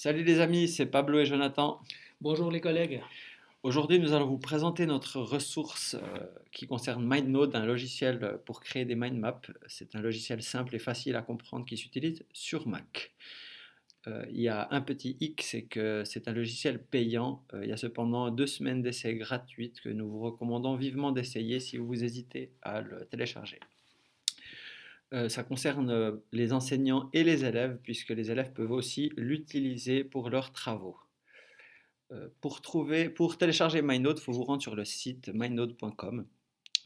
Salut les amis, c'est Pablo et Jonathan. Bonjour les collègues. Aujourd'hui, nous allons vous présenter notre ressource qui concerne MindNode, un logiciel pour créer des mind maps. C'est un logiciel simple et facile à comprendre qui s'utilise sur Mac. Il y a un petit hic, c'est que c'est un logiciel payant. Il y a cependant 2 semaines d'essai gratuites que nous vous recommandons vivement d'essayer si vous hésitez à le télécharger. Ça concerne les enseignants et les élèves, puisque les élèves peuvent aussi l'utiliser pour leurs travaux. Pour télécharger MindNode, il faut vous rendre sur le site mindnode.com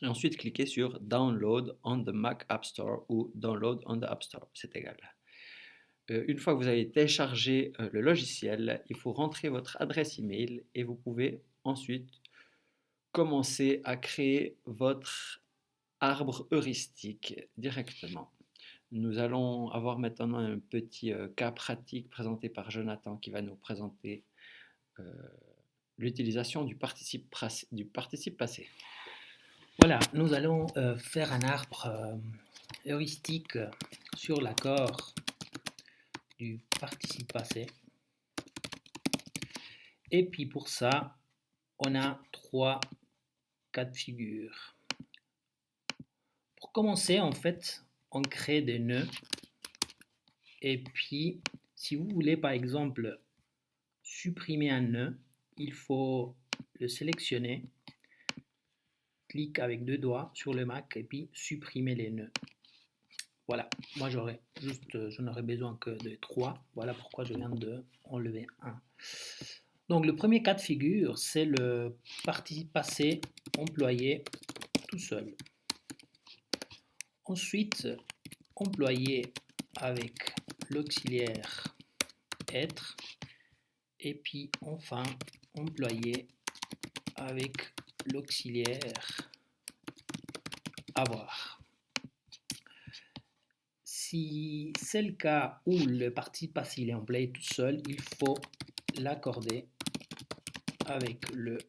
et ensuite cliquer sur Download on the Mac App Store ou Download on the App Store, c'est égal. Une fois que vous avez téléchargé le logiciel, il faut rentrer votre adresse email et vous pouvez ensuite commencer à créer votre arbre heuristique directement. Nous allons avoir maintenant un petit cas pratique présenté par Jonathan qui va nous présenter euh, l'utilisation du participe passé. Voilà, nous allons faire un arbre heuristique sur l'accord du participe passé. Et puis pour ça, on a 3 cas de figure. Pour commencer, en fait, on crée des nœuds. Et puis, si vous voulez par exemple supprimer un nœud, il faut le sélectionner, clique avec 2 doigts sur le Mac et puis supprimer les nœuds. Voilà, moi j'en aurais besoin que de 3. Voilà pourquoi je viens de enlever 1. Donc le premier cas de figure, c'est le participe passé employé tout seul. Ensuite, employé avec l'auxiliaire être. Et puis enfin, employé avec l'auxiliaire avoir. Si c'est le cas où le participe passé est employé tout seul, il faut l'accorder avec le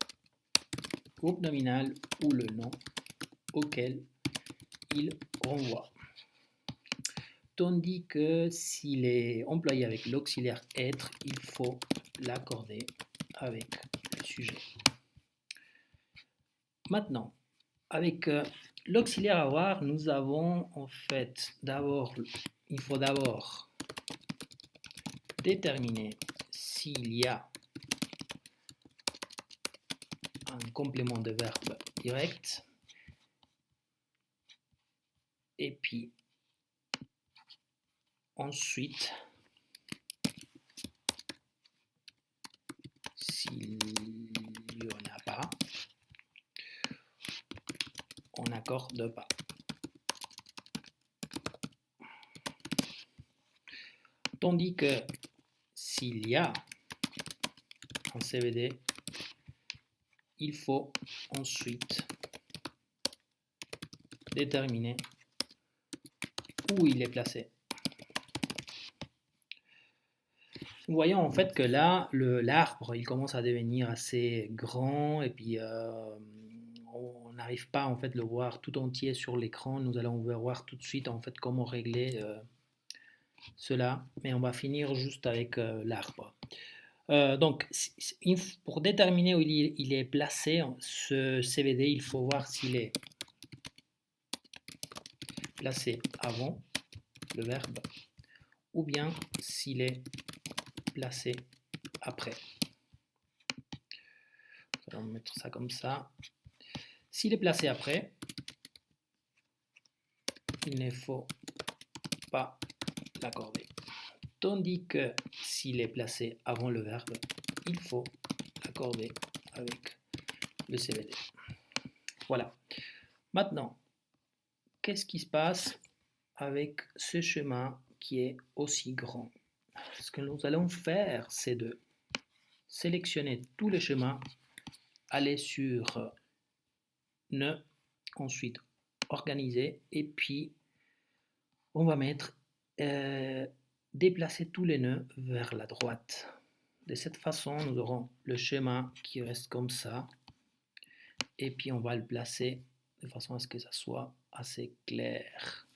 groupe nominal ou le nom auquel il renvoie. Tandis que s'il est employé avec l'auxiliaire être, il faut l'accorder avec le sujet. Maintenant, avec l'auxiliaire avoir, nous avons en fait il faut d'abord déterminer s'il y a un complément de verbe direct et puis ensuite s'il n'y en a pas, on n'accorde pas. Tandis que s'il y a un CVD, il faut ensuite déterminer où il est placé. Nous voyons en fait que là, l'arbre, il commence à devenir assez grand et puis on n'arrive pas en fait le voir tout entier sur l'écran. Nous allons voir tout de suite en fait comment régler cela, mais on va finir juste avec l'arbre. Donc, pour déterminer où il est placé, ce CVD, il faut voir s'il est placé avant le verbe ou bien s'il est placé après. Nous allons mettre ça comme ça. S'il est placé après, il ne faut pas l'accorder. Tandis que s'il est placé avant le verbe, il faut l'accorder avec le CVD. Voilà. Maintenant, qu'est-ce qui se passe avec ce chemin qui est aussi grand? Ce que nous allons faire, c'est de sélectionner tous les chemins, aller sur nœud, ensuite organiser, et puis on va mettre déplacer tous les nœuds vers la droite. De cette façon, nous aurons le chemin qui reste comme ça, et puis on va le placer de façon à ce que ça soit assez clair.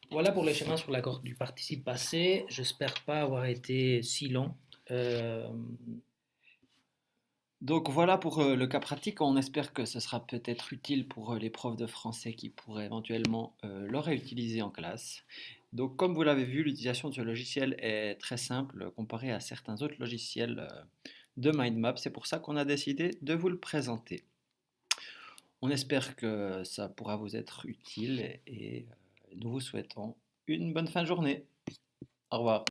Voilà pour le schéma sur l'accord du participe passé. J'espère pas avoir été si long. Euh, Donc voilà pour le cas pratique. On espère que ce sera peut-être utile pour les profs de français qui pourraient éventuellement le réutiliser en classe. Donc comme vous l'avez vu, l'utilisation de ce logiciel est très simple comparé à certains autres logiciels de mind map. C'est pour ça qu'on a décidé de vous le présenter. On espère que ça pourra vous être utile et nous vous souhaitons une bonne fin de journée. Au revoir.